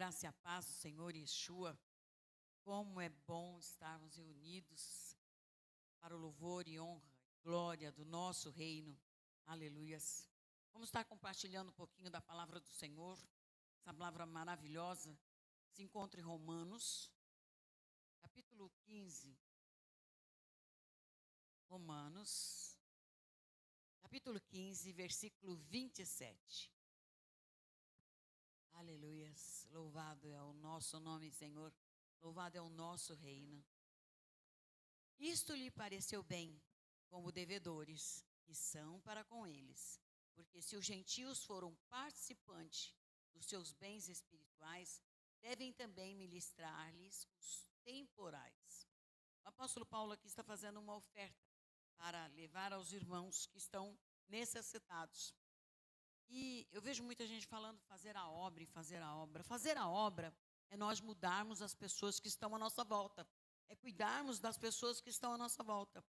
graça e a paz do Senhor Yeshua. Como é bom estarmos reunidos para o louvor e honra e glória do nosso reino. Aleluias. Vamos estar compartilhando um pouquinho da palavra do Senhor. Essa palavra maravilhosa se encontra em Romanos, capítulo 15. Romanos, capítulo 15, versículo 27. Aleluias. Louvado é o nosso nome, Senhor. Louvado é o nosso reino. Isto lhe pareceu bem, como devedores, que são para com eles. Porque se os gentios foram participantes dos seus bens espirituais, devem também ministrar-lhes os temporais. O apóstolo Paulo aqui está fazendo uma oferta para levar aos irmãos que estão necessitados. E eu vejo muita gente falando fazer a obra e fazer a obra. Fazer a obra é nós mudarmos as pessoas que estão à nossa volta. É cuidarmos das pessoas que estão à nossa volta.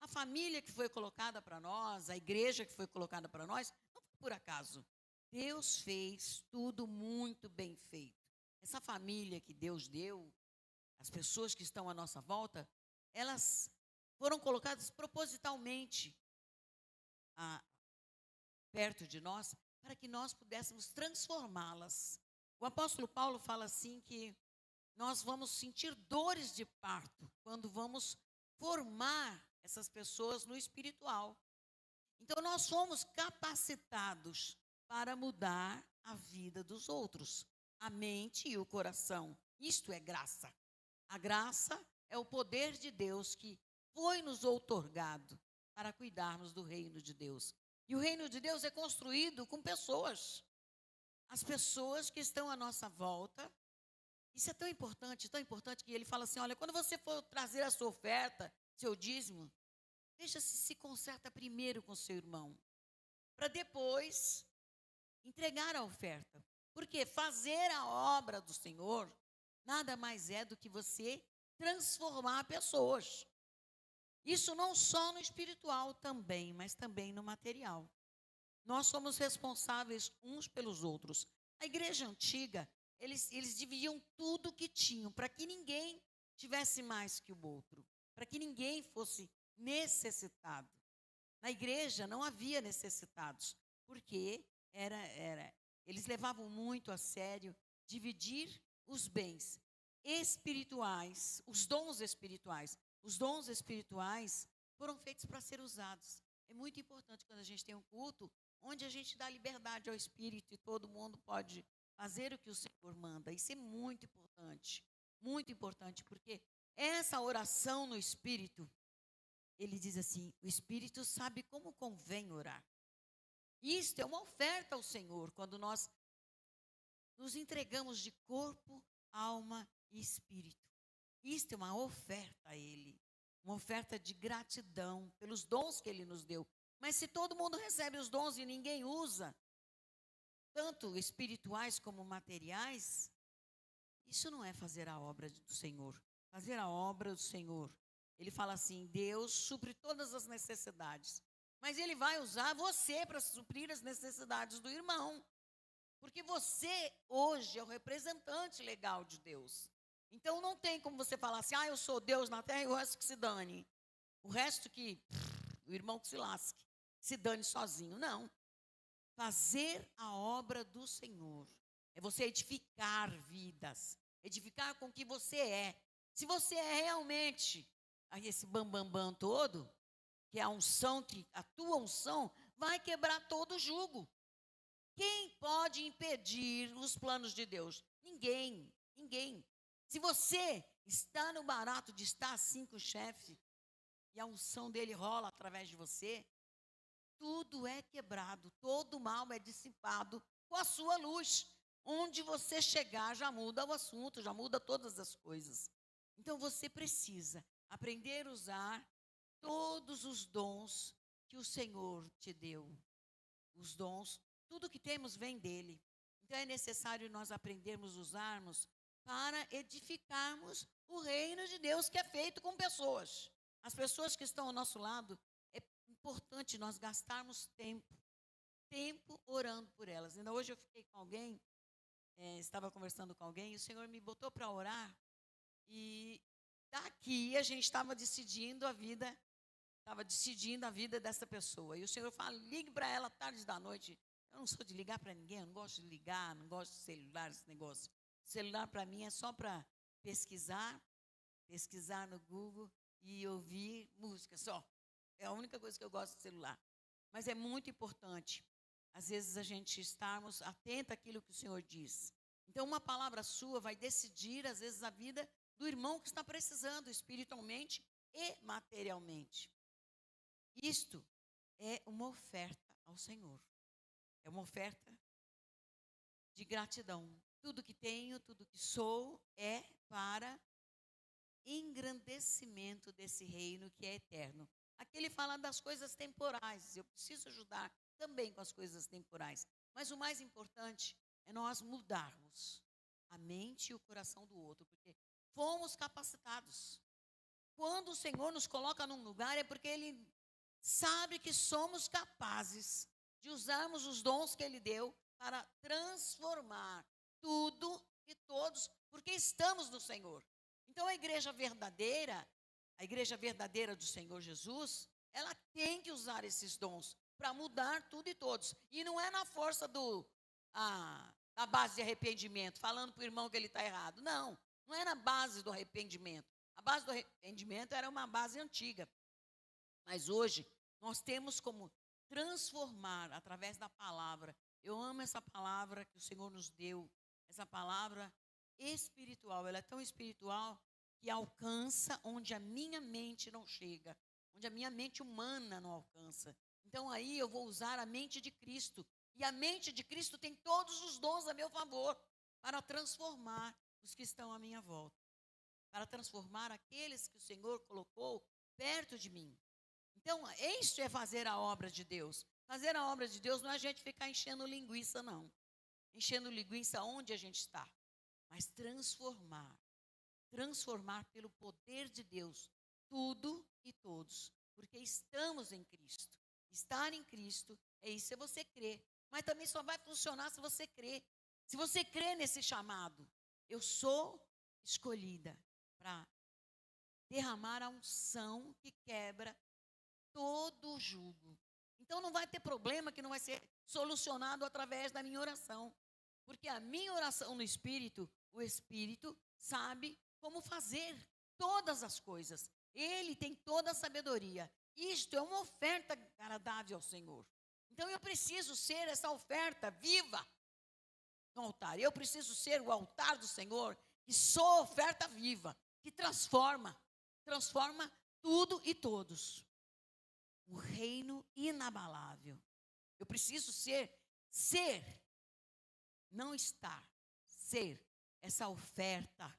A família que foi colocada para nós, a igreja que foi colocada para nós, não foi por acaso. Deus fez tudo muito bem feito. Essa família que Deus deu, as pessoas que estão à nossa volta, elas foram colocadas propositalmente perto de nós, para que nós pudéssemos transformá-las. O apóstolo Paulo fala assim que nós vamos sentir dores de parto quando vamos formar essas pessoas no espiritual. Então nós somos capacitados para mudar a vida dos outros, a mente e o coração. Isto é graça. A graça é o poder de Deus que foi nos outorgado para cuidarmos do reino de Deus. E o reino de Deus é construído com pessoas. As pessoas que estão à nossa volta. Isso é tão importante que ele fala assim, olha, quando você for trazer a sua oferta, seu dízimo, veja se conserta primeiro com seu irmão, para depois entregar a oferta. Porque fazer a obra do Senhor nada mais é do que você transformar pessoas. Isso não só no espiritual também, mas também no material. Nós somos responsáveis uns pelos outros. A igreja antiga, eles dividiam tudo que tinham, para que ninguém tivesse mais que o outro, para que ninguém fosse necessitado. Na igreja não havia necessitados, porque eles levavam muito a sério dividir os bens espirituais, os dons espirituais. Os dons espirituais foram feitos para ser usados. É muito importante quando a gente tem um culto onde a gente dá liberdade ao Espírito e todo mundo pode fazer o que o Senhor manda. Isso é muito importante, porque essa oração no Espírito, ele diz assim, o Espírito sabe como convém orar. Isto é uma oferta ao Senhor, quando nós nos entregamos de corpo, alma e espírito. Isto é uma oferta a Ele, uma oferta de gratidão pelos dons que Ele nos deu. Mas se todo mundo recebe os dons e ninguém usa, tanto espirituais como materiais, isso não é fazer a obra do Senhor. Fazer a obra do Senhor, Ele fala assim, Deus supre todas as necessidades, mas Ele vai usar você para suprir as necessidades do irmão. Porque você hoje é o representante legal de Deus. Então não tem como você falar assim, eu sou Deus na terra e o resto que se dane. O resto o irmão que se lasque, se dane sozinho. Não. Fazer a obra do Senhor é você edificar vidas, edificar com o que você é. Se você é realmente esse bambambam todo, que é a unção, a tua unção, vai quebrar todo o jugo. Quem pode impedir os planos de Deus? Ninguém. Se você está no barato de estar assim com o chefe, e a unção dele rola através de você, tudo é quebrado, todo mal é dissipado com a sua luz. Onde você chegar já muda o assunto, já muda todas as coisas. Então você precisa aprender a usar todos os dons que o Senhor te deu. Os dons, tudo que temos vem dele. Então é necessário nós aprendermos a usarmos para edificarmos o reino de Deus que é feito com pessoas. As pessoas que estão ao nosso lado, é importante nós gastarmos tempo orando por elas. Ainda hoje eu fiquei com alguém estava conversando com alguém e o Senhor me botou para orar. E daqui a gente estava decidindo a vida dessa pessoa. E o Senhor fala, ligue para ela tarde da noite. Eu não sou de ligar para ninguém, eu não gosto de ligar, não gosto de celular, esse negócio. Celular para mim é só para pesquisar no Google e ouvir música só. É a única coisa que eu gosto de celular. Mas é muito importante, às vezes, a gente estarmos atentos àquilo que o Senhor diz. Então, uma palavra sua vai decidir, às vezes, a vida do irmão que está precisando, espiritualmente e materialmente. Isto é uma oferta ao Senhor. É uma oferta de gratidão. Tudo que tenho, tudo que sou, é para engrandecimento desse reino que é eterno. Aqui ele fala das coisas temporais. Eu preciso ajudar também com as coisas temporais. Mas o mais importante é nós mudarmos a mente e o coração do outro, porque fomos capacitados. Quando o Senhor nos coloca num lugar, é porque Ele sabe que somos capazes de usarmos os dons que Ele deu para transformar tudo e todos, porque estamos no Senhor. Então, a igreja verdadeira do Senhor Jesus, ela tem que usar esses dons para mudar tudo e todos. E não é na força da base de arrependimento, falando para o irmão que ele está errado. Não, não é na base do arrependimento. A base do arrependimento era uma base antiga. Mas hoje, nós temos como transformar através da palavra. Eu amo essa palavra que o Senhor nos deu, essa palavra espiritual. Ela é tão espiritual que alcança onde a minha mente não chega, onde a minha mente humana não alcança. Então aí eu vou usar a mente de Cristo. E a mente de Cristo tem todos os dons a meu favor para transformar os que estão à minha volta, para transformar aqueles que o Senhor colocou perto de mim. Então, isso é fazer a obra de Deus. Fazer a obra de Deus não é a gente ficar enchendo linguiça, não. Enchendo linguiça onde a gente está. Mas transformar pelo poder de Deus, tudo e todos. Porque estamos em Cristo. Estar em Cristo é isso, é você crer. Mas também só vai funcionar se você crer. Se você crer nesse chamado. Eu sou escolhida para derramar a unção que quebra todo o jugo. Então não vai ter problema que não vai ser solucionado através da minha oração. Porque a minha oração no Espírito, o Espírito sabe como fazer todas as coisas. Ele tem toda a sabedoria. Isto é uma oferta agradável ao Senhor. Então eu preciso ser essa oferta viva no altar. Eu preciso ser o altar do Senhor, que sou oferta viva, que transforma tudo e todos. O reino inabalável. Eu preciso ser, não estar, ser essa oferta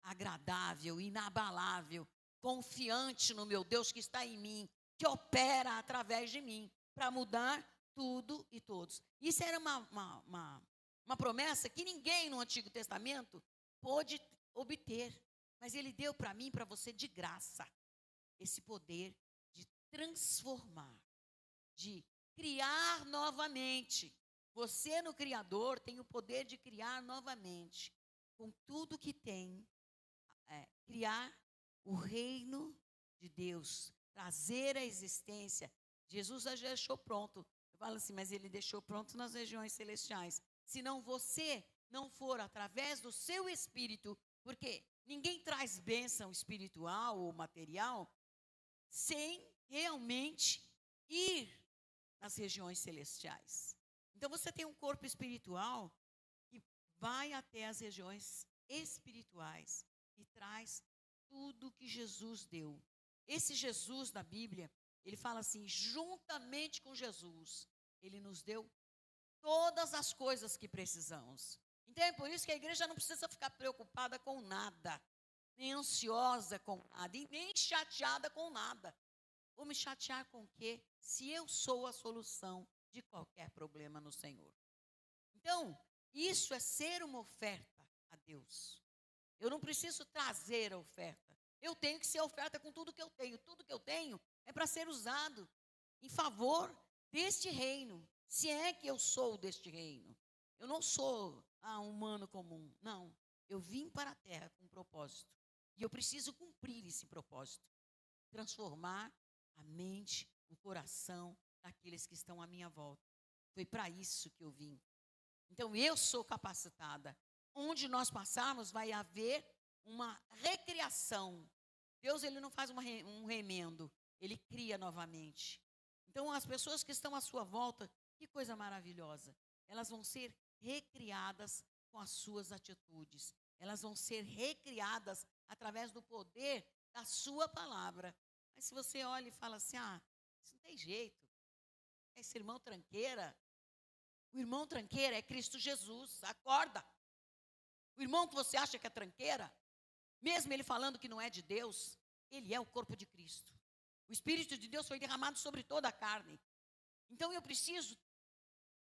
agradável, inabalável, confiante no meu Deus que está em mim, que opera através de mim, para mudar tudo e todos. Isso era uma promessa que ninguém no Antigo Testamento pôde obter, mas Ele deu para mim e para você de graça, esse poder de transformar, de criar novamente. Você no Criador tem o poder de criar novamente, com tudo que tem, criar o reino de Deus, trazer a existência. Jesus já deixou pronto. Eu falo assim, mas Ele deixou pronto nas regiões celestiais. Se não você não for através do seu espírito, porque ninguém traz bênção espiritual ou material sem realmente ir nas regiões celestiais. Então você tem um corpo espiritual que vai até as regiões espirituais e traz tudo que Jesus deu. Esse Jesus da Bíblia, ele fala assim, juntamente com Jesus, ele nos deu todas as coisas que precisamos. Então é por isso que a igreja não precisa ficar preocupada com nada, nem ansiosa com nada, e nem chateada com nada. Vou me chatear com o quê? Se eu sou a solução de qualquer problema no Senhor. Então, isso é ser uma oferta a Deus. Eu não preciso trazer a oferta. Eu tenho que ser oferta com tudo que eu tenho. Tudo que eu tenho é para ser usado em favor deste reino. Se é que eu sou deste reino. Eu não sou um humano comum, não. Eu vim para a terra com um propósito. E eu preciso cumprir esse propósito. Transformar a mente, o coração daqueles que estão à minha volta. Foi para isso que eu vim. Então, eu sou capacitada. Onde nós passarmos, vai haver uma recriação. Deus, ele não faz um remendo. Ele cria novamente. Então, as pessoas que estão à sua volta, que coisa maravilhosa. Elas vão ser recriadas com as suas atitudes. Elas vão ser recriadas através do poder da sua palavra. Mas se você olha e fala assim, isso não tem jeito. Esse irmão tranqueira. O irmão tranqueira é Cristo Jesus. Acorda. O irmão que você acha que é tranqueira, mesmo ele falando que não é de Deus, ele é o corpo de Cristo. O Espírito de Deus foi derramado sobre toda a carne. Então eu preciso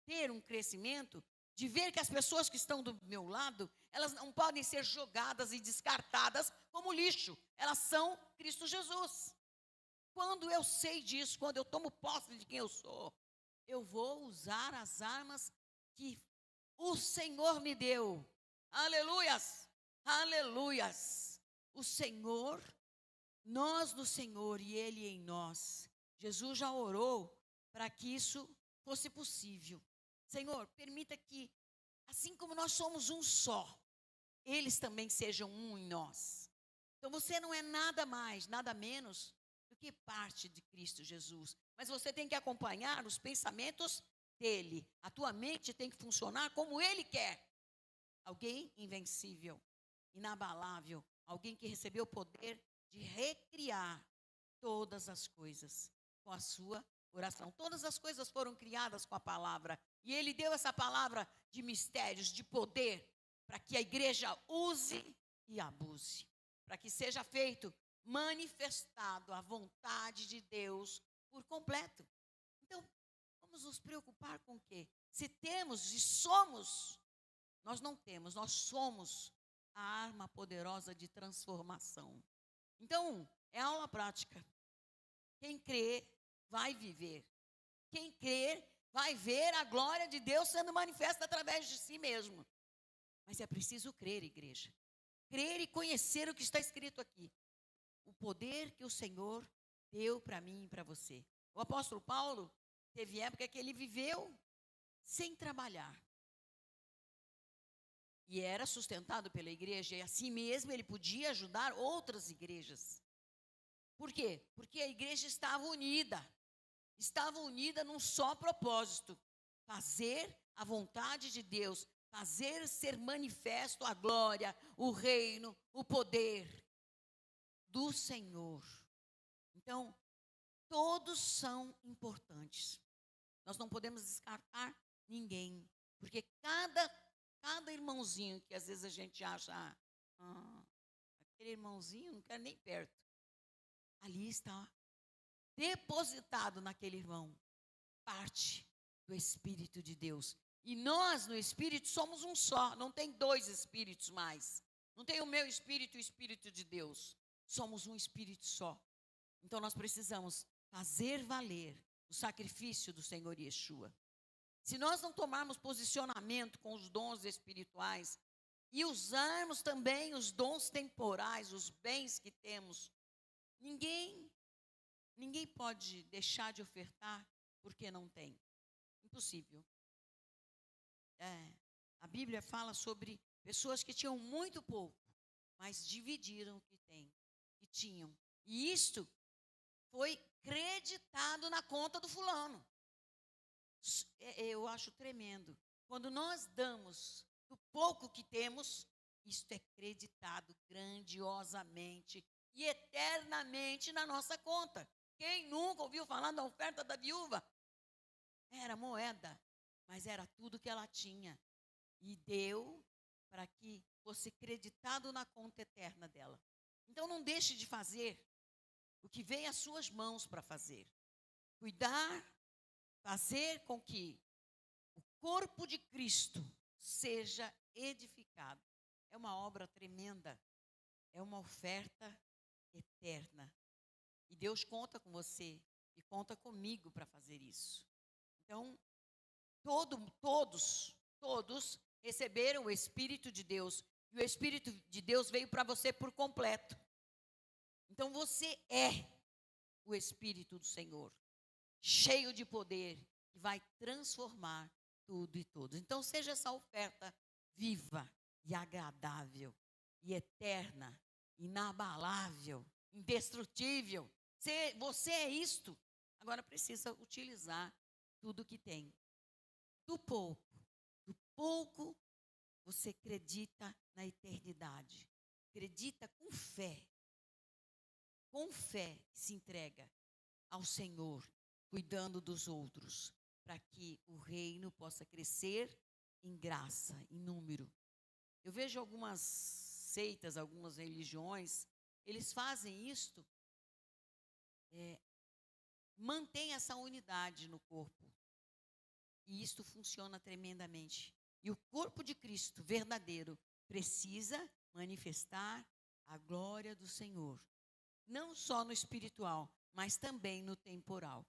ter um crescimento de ver que as pessoas que estão do meu lado, elas não podem ser jogadas e descartadas como lixo. Elas são Cristo Jesus. Quando eu sei disso, quando eu tomo posse de quem eu sou, eu vou usar as armas que o Senhor me deu. Aleluias! Aleluias! O Senhor, nós no Senhor e Ele em nós. Jesus já orou para que isso fosse possível. Senhor, permita que, assim como nós somos um só, eles também sejam um em nós. Então você não é nada mais, nada menos do que parte de Cristo Jesus. Mas você tem que acompanhar os pensamentos dele. A tua mente tem que funcionar como ele quer. Alguém invencível, inabalável, alguém que recebeu o poder de recriar todas as coisas com a sua oração. Todas as coisas foram criadas com a palavra. E ele deu essa palavra de mistérios, de poder, para que a igreja use e abuse. Para que seja feito, manifestado a vontade de Deus por completo. Então, vamos nos preocupar com o quê? Se temos e somos, nós não temos, nós somos a arma poderosa de transformação. Então, é aula prática. Quem crê, vai viver. Quem crer, vai ver a glória de Deus sendo manifesta através de si mesmo. Mas é preciso crer, igreja. Crer e conhecer o que está escrito aqui. O poder que o Senhor deu para mim e para você. O apóstolo Paulo teve época que ele viveu sem trabalhar. E era sustentado pela igreja, e assim mesmo ele podia ajudar outras igrejas. Por quê? Porque a igreja estava unida num só propósito: fazer a vontade de Deus, fazer ser manifesto a glória, o reino, o poder do Senhor. Então, todos são importantes. Nós não podemos descartar ninguém, porque cada irmãozinho que às vezes a gente acha, aquele irmãozinho, não quero nem perto. Ali está depositado naquele irmão parte do Espírito de Deus. E nós no Espírito somos um só, não tem dois Espíritos mais. Não tem o meu Espírito e o Espírito de Deus. Somos um Espírito só. Então nós precisamos fazer valer o sacrifício do Senhor Yeshua. Se nós não tomarmos posicionamento com os dons espirituais e usarmos também os dons temporais, os bens que temos, ninguém pode deixar de ofertar porque não tem. Impossível. A Bíblia fala sobre pessoas que tinham muito pouco, mas dividiram o que tinham. E isto foi creditado na conta do fulano. Eu acho tremendo. Quando nós damos do pouco que temos, isto é creditado grandiosamente e eternamente na nossa conta. Quem nunca ouviu falar da oferta da viúva? Era moeda, mas era tudo que ela tinha. E deu para que fosse creditado na conta eterna dela. Então não deixe de fazer o que vem às suas mãos para fazer. Cuidar, fazer com que o corpo de Cristo seja edificado. É uma obra tremenda. É uma oferta eterna. E Deus conta com você e conta comigo para fazer isso. Então, todos todos receberam o Espírito de Deus. E o Espírito de Deus veio para você por completo. Então você é o Espírito do Senhor, cheio de poder, que vai transformar tudo e todos. Então seja essa oferta viva e agradável e eterna, inabalável, indestrutível. Você é isto. Agora precisa utilizar tudo que tem. Do pouco você acredita na eternidade. Acredita com fé. Com fé se entrega ao Senhor, cuidando dos outros, para que o reino possa crescer em graça, em número. Eu vejo algumas seitas, algumas religiões, eles fazem isto, mantém essa unidade no corpo. E isto funciona tremendamente. E o corpo de Cristo verdadeiro precisa manifestar a glória do Senhor. Não só no espiritual, mas também no temporal.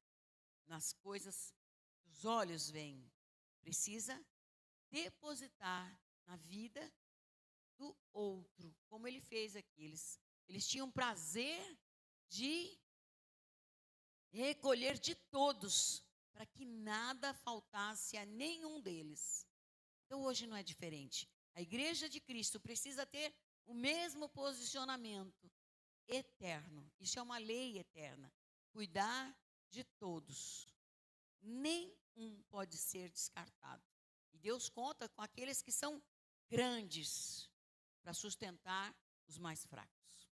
Nas coisas que os olhos veem. Precisa depositar na vida do outro, como ele fez aqui. Eles tinham prazer de recolher de todos, para que nada faltasse a nenhum deles. Então hoje não é diferente. A igreja de Cristo precisa ter o mesmo posicionamento eterno. Isso é uma lei eterna. Cuidar de todos. Nenhum pode ser descartado. E Deus conta com aqueles que são grandes para sustentar os mais fracos.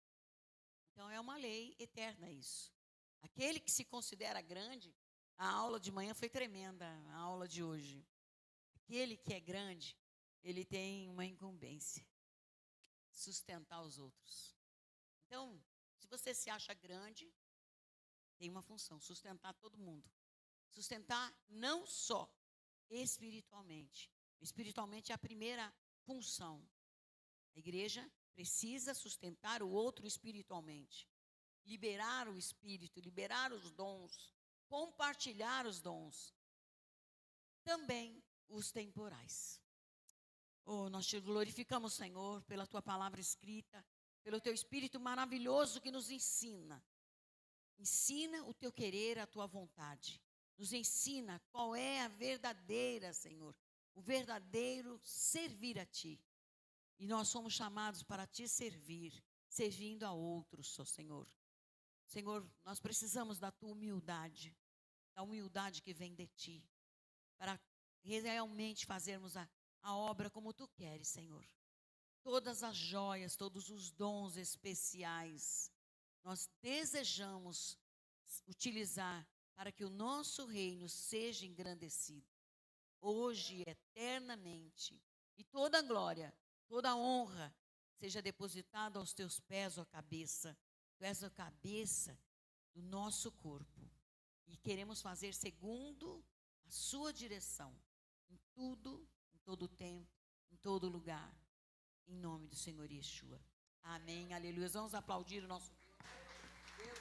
Então é uma lei eterna isso. Aquele que se considera grande, a aula de manhã foi tremenda, a aula de hoje. Aquele que é grande, ele tem uma incumbência, sustentar os outros. Então, se você se acha grande, tem uma função, sustentar todo mundo. Sustentar não só espiritualmente. Espiritualmente é a primeira função. A igreja precisa sustentar o outro espiritualmente. Liberar o espírito, liberar os dons, compartilhar os dons. Também os temporais. Oh, nós te glorificamos, Senhor, pela tua palavra escrita, pelo teu espírito maravilhoso que nos ensina. Ensina o teu querer, a tua vontade. Nos ensina qual é a verdadeira, Senhor, o verdadeiro servir a ti. E nós somos chamados para te servir, servindo a outros, ó Senhor. Senhor, nós precisamos da tua humildade, da humildade que vem de ti, para realmente fazermos a obra como tu queres, Senhor. Todas as joias, todos os dons especiais, nós desejamos utilizar para que o nosso reino seja engrandecido, hoje e eternamente. E toda a glória, toda a honra seja depositada aos teus pés, ó cabeça. Tu és a cabeça do nosso corpo. E queremos fazer segundo a sua direção, em tudo, em todo tempo, em todo lugar. Em nome do Senhor Yeshua. Amém, aleluia. Vamos aplaudir o nosso Deus.